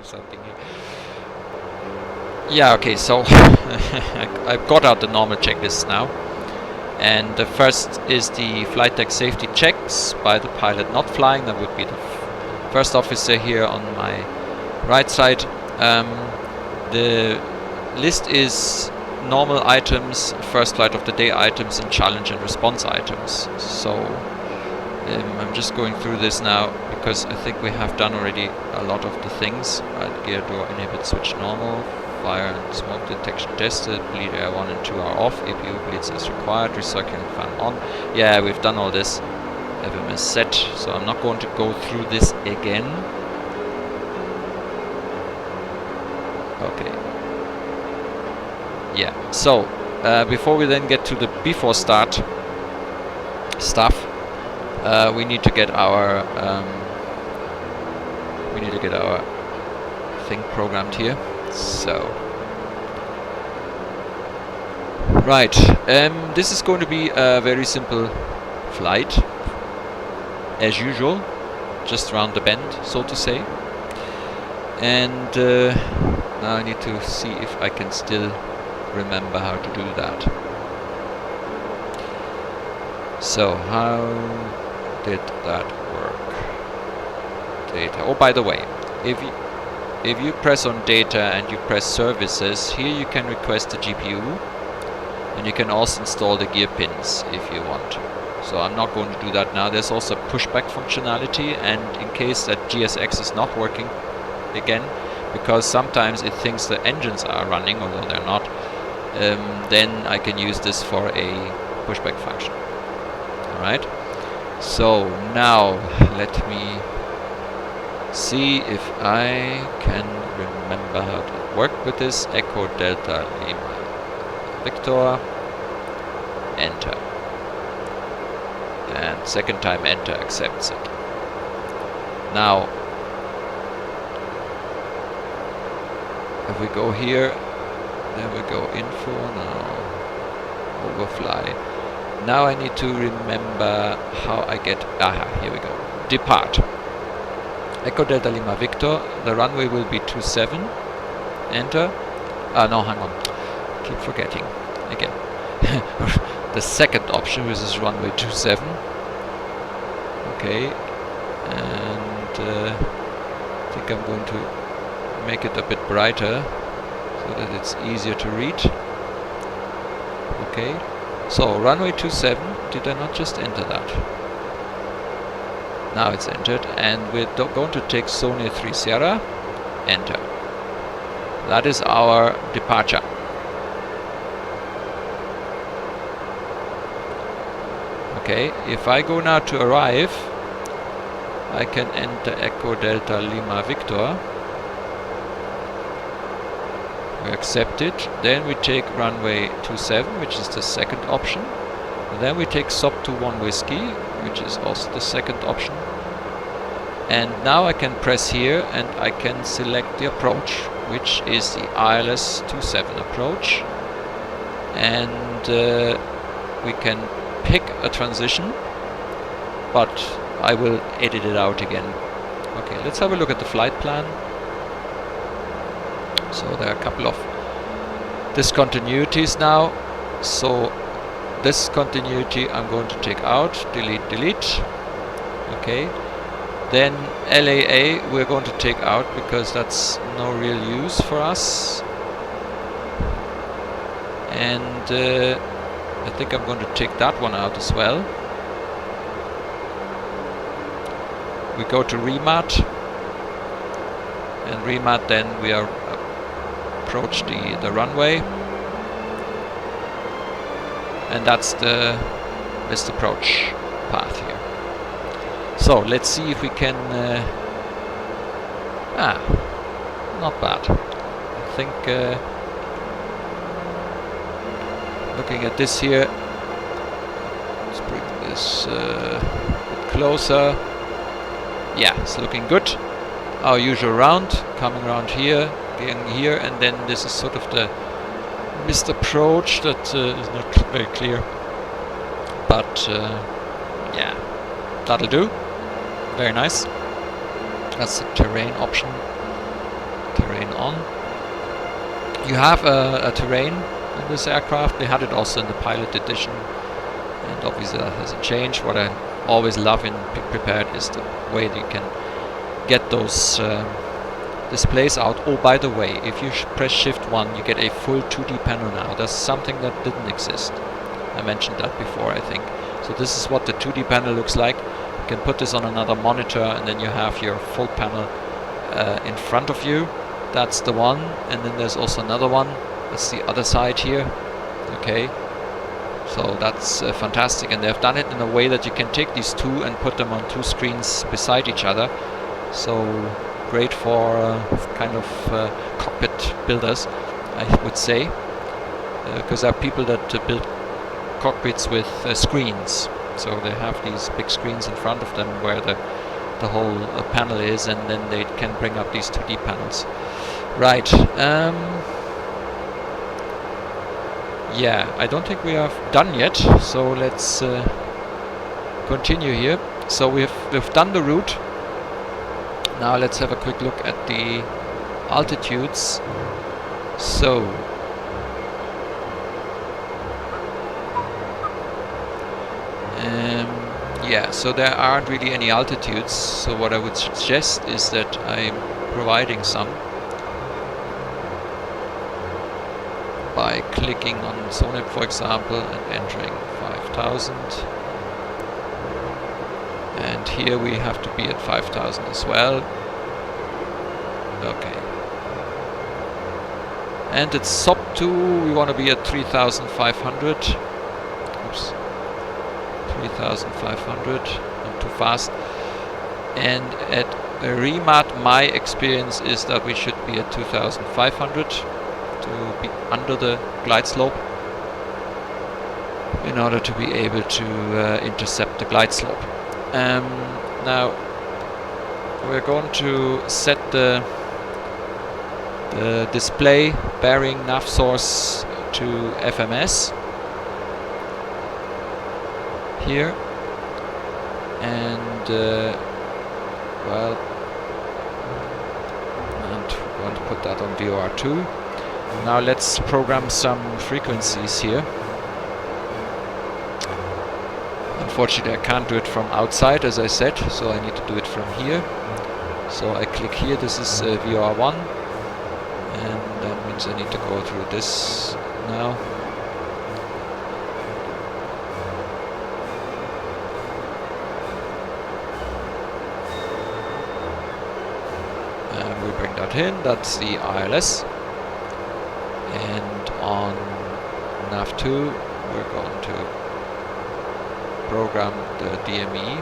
something here. Yeah, okay, so I've got out the normal checklists now. And the first is the flight deck safety checks by the pilot not flying. That would be the first officer here on my right side. The list is normal items, first flight of the day items, and challenge and response items. So I'm just going through this now because I think we have done already a lot of the things. Right, gear door inhibit switch normal, fire and smoke detection tested, bleed air 1 and 2 are off, APU bleeds as required, recirculating fan on. Yeah, we've done all this. FMC set, so I'm not going to go through this again. Okay. Yeah, so before we then get to the before start stuff, we need to get our thing programmed here. So right, this is going to be a very simple flight as usual, just round the bend, so to say. And now I need to see if I can still remember how to do that. So how did that work? Data. Oh, by the way, if you press on data and you press services, here you can request the GPU, and you can also install the gear pins if you want to. So I'm not going to do that now. There's also pushback functionality, and in case that GSX is not working again, because sometimes it thinks the engines are running, although they're not, then I can use this for a pushback function. Alright, so now let me see if I can remember how to work with this. Echo Delta Lima Victor, enter, and second time enter accepts it. Now if we go here, there we go, info, now overfly. Now I need to remember how I get, here we go, depart. Echo Delta Lima Victor, the runway will be 27, enter. No, hang on, keep forgetting again. The second option, which is runway 27. Okay, and I think I'm going to make it a bit brighter so that it's easier to read. Okay, so runway 27, did I not just enter that? Now it's entered, and we're going to take Sonia 3 Sierra, enter. That is our departure. Okay, if I go now to arrive, I can enter Echo Delta Lima Victor. We accept it. Then we take runway 27, which is the second option. And then we take SOP to 1 Whiskey, which is also the second option. And now I can press here and I can select the approach, which is the ILS 27 approach. And we can pick a transition, but I will edit it out again. Okay, let's have a look at the flight plan. So there are a couple of discontinuities now. So this continuity I'm going to take out, delete, delete. Okay. Then LAA we're going to take out because that's no real use for us. And I think I'm going to take that one out as well. We go to remat, and remat, then we are approach the runway, and that's the best approach path here. So let's see if we can not bad. I think looking at this here, let's bring this a bit closer. Yeah, it's looking good. Our usual round, coming around here, getting here, and then this is sort of the missed approach that is not very clear. But yeah, that'll do. Very nice. That's the terrain option. on. You have a terrain in this aircraft. They had it also in the pilot edition, and obviously that hasn't changed. What I always love in Prepared is the way that you can get those displays out. Oh, by the way, if you press Shift 1, you get a full 2D panel now. That's something that didn't exist. I mentioned that before, I think. So this is what the 2D panel looks like. You can put this on another monitor, and then you have your full panel in front of you. That's the one, and then there's also another one. That's the other side here. Okay, so that's fantastic, and they've done it in a way that you can take these two and put them on two screens beside each other. So great for kind of cockpit builders, I would say, because there are people that build cockpits with screens. So they have these big screens in front of them where the whole panel is, and then they can bring up these 2D panels. Right. Yeah, I don't think we are done yet, so let's continue here. So we've done the route. Now let's have a quick look at the altitudes. So yeah, so there aren't really any altitudes. So what I would suggest is that I'm providing some by clicking on Zonip, for example, and entering 5,000. And here we have to be at 5,000 as well. Okay. And at SOP 2 we want to be at 3,500. Oops. 3,500. I'm too fast. And at Remat, my experience is that we should be at 2,500 to be under the glide slope in order to be able to intercept the glide slope. Now we're going to set the display bearing nav source to FMS here, and well, and we want to put that on VOR2. Now let's program some frequencies here. Unfortunately, I can't do it from outside, as I said, so I need to do it from here. So I click here. This is VOR1, and that means I need to go through this now. And we bring that in. That's the ILS. And on nav2, we're going to program the DME,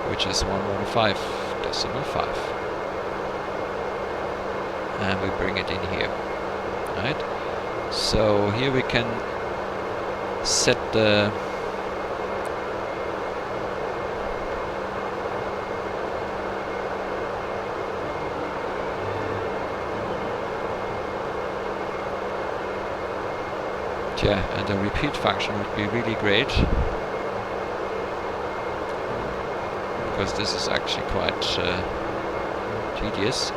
which is 115.5, and we bring it in here. Right. So here we can set the and the repeat function would be really great, because this is actually quite tedious.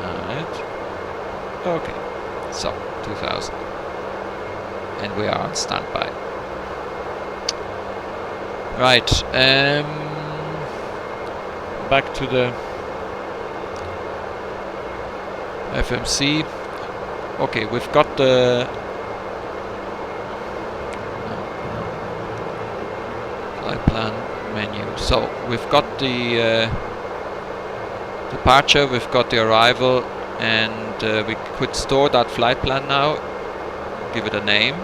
Alright. Okay. So 2,000. And we are on standby. Right. Back to the FMC. Okay, we've got the flight plan menu. So we've got the departure, we've got the arrival, and we could store that flight plan now, give it a name.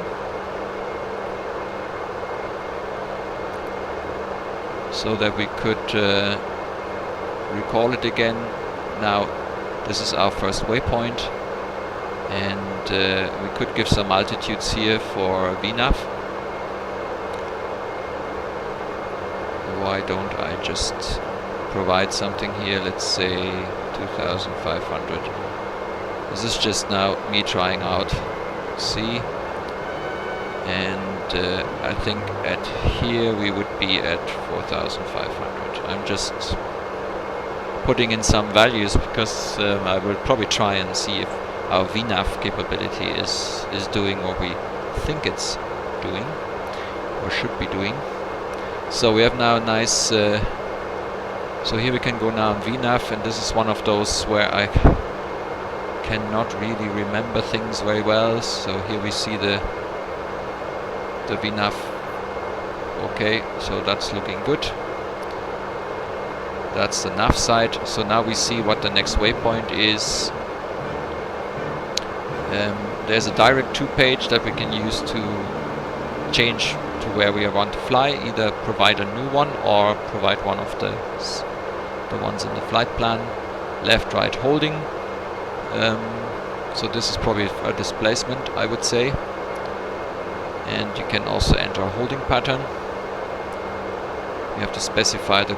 So that we could recall it again. Now this is our first waypoint, and we could give some altitudes here for VNAV. Why don't I just provide something here? Let's say 2,500. This is just now me trying out C, and I think at here we would be at 4,500. I'm just putting in some values because I will probably try and see if our VNAV capability is doing what we think it's doing or should be doing. So we have now a nice so here we can go now on VNAV, and this is one of those where I cannot really remember things very well. So here we see the VNAV. Okay, so that's looking good. That's the nav side. So now we see what the next waypoint is. There's a direct to page that we can use to change to where we want to fly, either provide a new one or provide one of the ones in the flight plan. Left, right, holding. So this is probably a displacement, I would say. And you can also enter a holding pattern. You have to specify the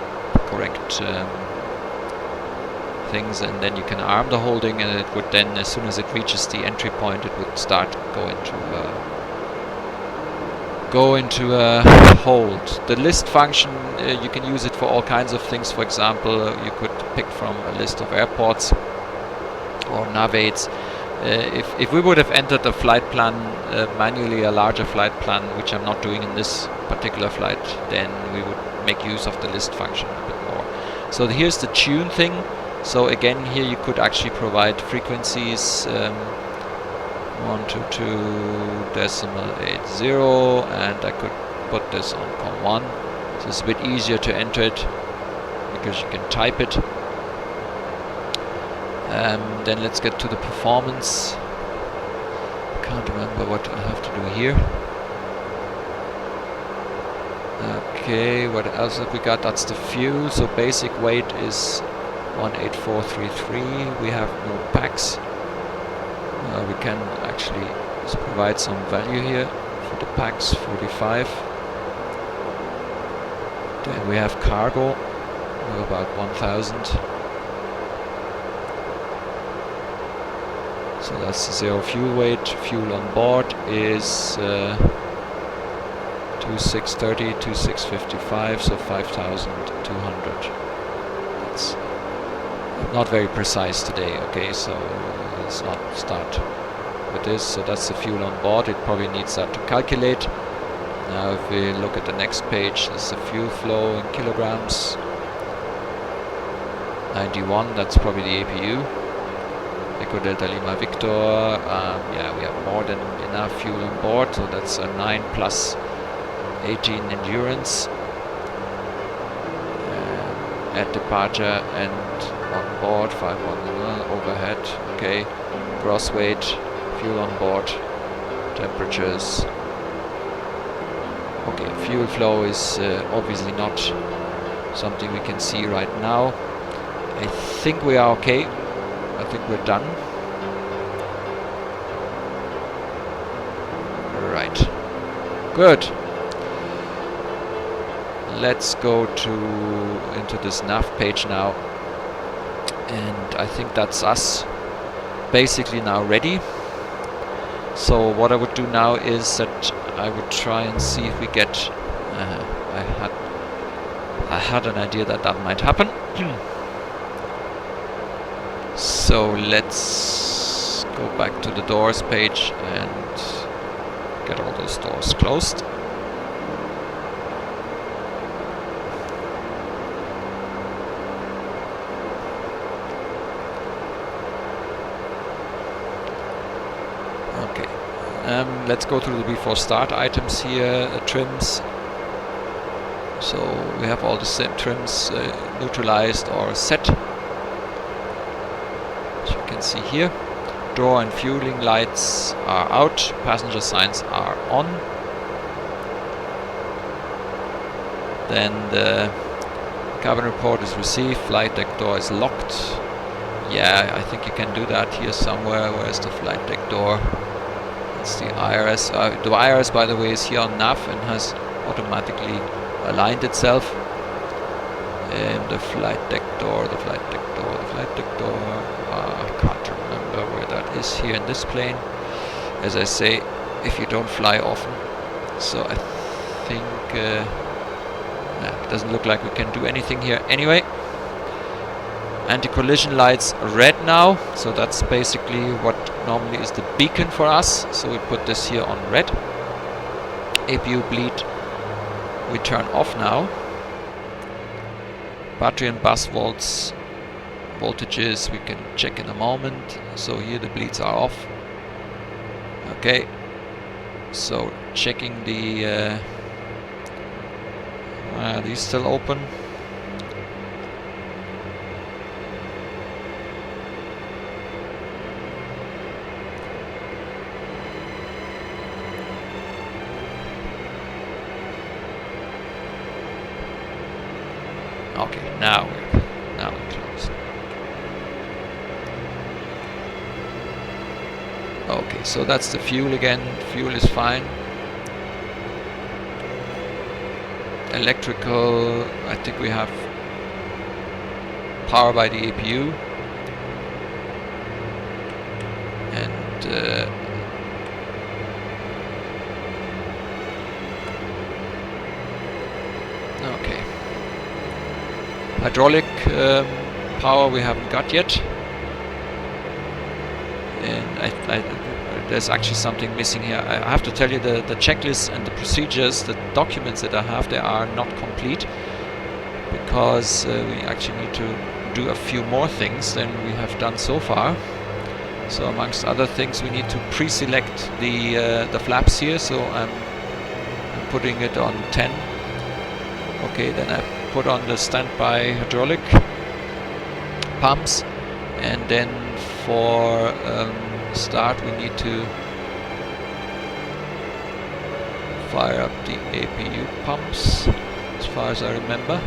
correct things, and then you can arm the holding, and it would then, as soon as it reaches the entry point, it would start go into a hold. The list function, you can use it for all kinds of things. For example, you could pick from a list of airports or navates. If we would have entered a flight plan manually, a larger flight plan, which I'm not doing in this particular flight, then we would make use of the list function a bit more. So here's the tune thing. So again, here you could actually provide frequencies 122.80, and I could put this on COM1. So it's a bit easier to enter it because you can type it. Then let's get to the performance. Can't remember what I have to do here. Okay, what else have we got? That's the fuel. So basic weight is 18433. We have no packs. We can actually provide some value here for the packs, 45. Then we have cargo, about 1,000. So that's the zero fuel weight. Fuel on board is 2630, 2655, so 5,200. That's not very precise today. Okay, so let's not start with this. So that's the fuel on board. It probably needs that to calculate. Now if we look at the next page, this is the fuel flow in kilograms. 91, that's probably the APU. Echo Delta Lima Victor. Yeah, we have more than enough fuel on board, so that's a 9 plus 18 endurance at departure, and on board 511 overhead. Okay, gross weight, fuel on board, temperatures. Okay, fuel flow is obviously not something we can see right now. I think we are okay. I think we're done. Right. Good. Let's go into this nav page now. And I think that's us basically now ready. So what I would do now is that I would try and see if we get I had an idea that might happen. So let's go back to the doors page and get all those doors closed. Okay, let's go through the before start items here, trims. So we have all the same trims neutralized or set. See here, door and fueling lights are out, passenger signs are on. Then the cabin report is received, flight deck door is locked. Yeah, I think you can do that here somewhere. Where's the flight deck door? It's the IRS. The IRS, by the way, is here on nav and has automatically aligned itself. The flight deck door, the flight deck door, the flight deck door. I can't remember where that is here in this plane. As I say, if you don't fly often. So I think Doesn't look like we can do anything here anyway. Anti-collision lights red now, so that's basically what normally is the beacon for us. So we put this here on red. APU bleed we turn off now. Battery and bus voltages we can check in a moment. So here the bleeds are off. Okay, so checking the are these still open? Okay, now we're closed. Okay, so that's the fuel again. Fuel is fine. Electrical, I think we have power by the APU. And okay. Hydraulic power we haven't got yet. And there's actually something missing here. I have to tell you the checklist and the procedures, the documents that I have, they are not complete because we actually need to do a few more things than we have done so far. So amongst other things, we need to pre-select the flaps here. So I'm putting it on 10. Okay, then I put on the standby hydraulic pumps, and then for start we need to fire up the APU pumps as far as I remember.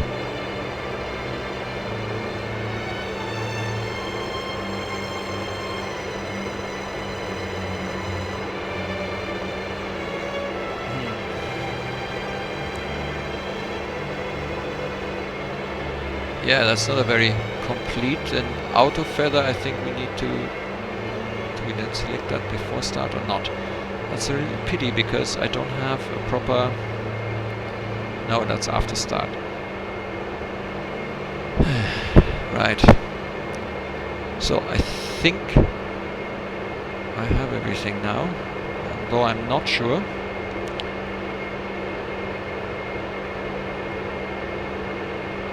Yeah, that's not a very complete. And auto feather, I think we need to. Do we then select that before start or not? That's a real pity because I don't have a proper. No, that's after start. Right. So I think I have everything now, although I'm not sure.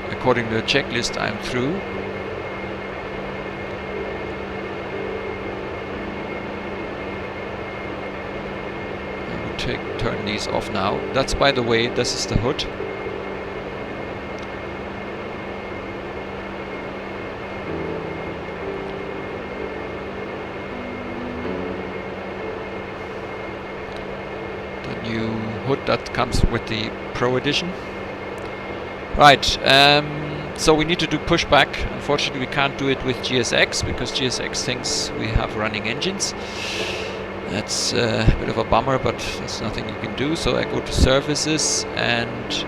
According to the checklist, I'm through. I will turn these off now. That's, by the way, this is the hood. The new hood that comes with the Pro Edition. Right, so we need to do pushback. Unfortunately, we can't do it with GSX because GSX thinks we have running engines. That's a bit of a bummer, but there's nothing you can do. So I go to services, and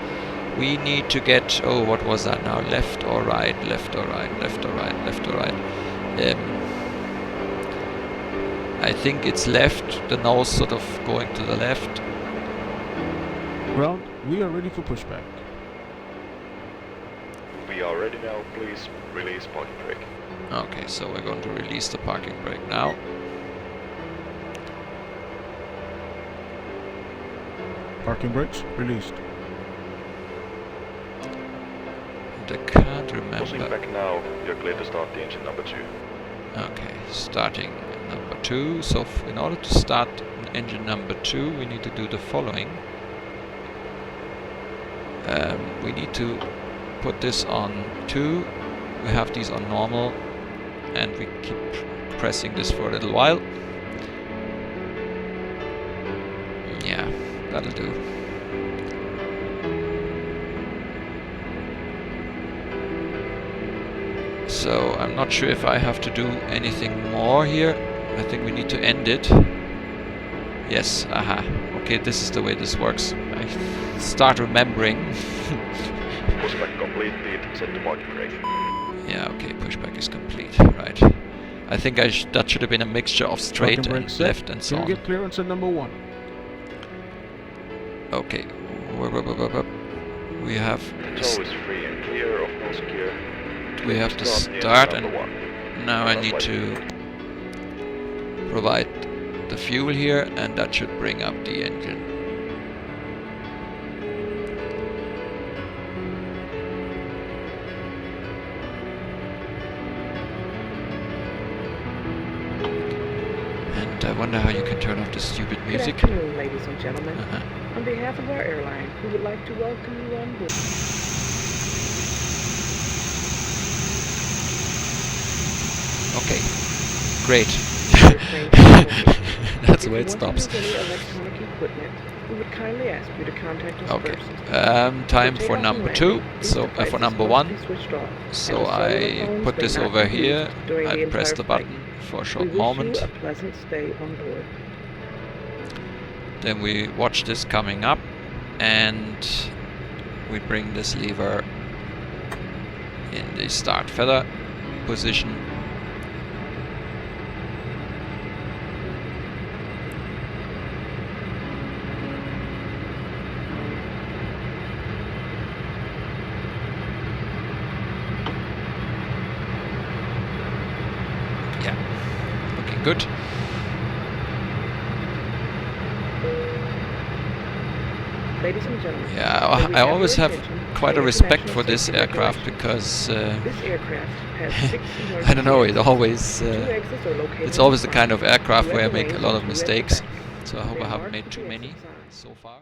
we need to get, oh, what was that now? Left or right, left or right, left or right, left or right. I think it's left, the nose sort of going to the left. Ground, we are ready for pushback. We are ready now, please release parking brake. Okay, so we're going to release the parking brake now. Parking brakes released. And I can't remember. Pushing back now, you're clear to start the engine number 2. Okay, starting number 2. So in order to start engine number 2, we need to do the following. We need to put this on 2. We have these on normal, and we keep pressing this for a little while. Yeah, that'll do. So I'm not sure if I have to do anything more here. I think we need to end it. Yes, aha. Okay, this is the way this works. I start remembering. Pushback completed, set to parking brake. Yeah, okay, pushback is complete, right. I think that should have been a mixture of straight and left and so on. Can you get clearance at number 1? Okay. we have The tow is free and clear of nose gear. we have to near start, number and 1. now I need to provide the fuel here, and that should bring up the engine. And I wonder how you can turn off the stupid music. Good afternoon, ladies and gentlemen. Uh-huh. On behalf of our airline, we would like to welcome you on board. Okay, great. That's the way it stops. If you want to use any electronic equipment, we would kindly ask you to contact us Okay. first. Time For for takeoff number and 2. landing, these So for devices number must 1. be switched off, So and the cellular I phones put may this not over be here. used during I the press the entire flight. button for a We short wish moment. you a pleasant stay on board. Then we watch this coming up, and we bring this lever in the start feather position. Yeah, looking good. Ladies and gentlemen, Yeah, may we I have always your have attention quite to a respect international for this safety aircraft regulations. because This aircraft has 6 I don't know, it emergency always exits. 2 exits are located it's in always the front, kind of aircraft 2 where I at the make a wings, lot and of 2 at the mistakes. back. So I hope They I are haven't marked made with too the many exit sign. so far.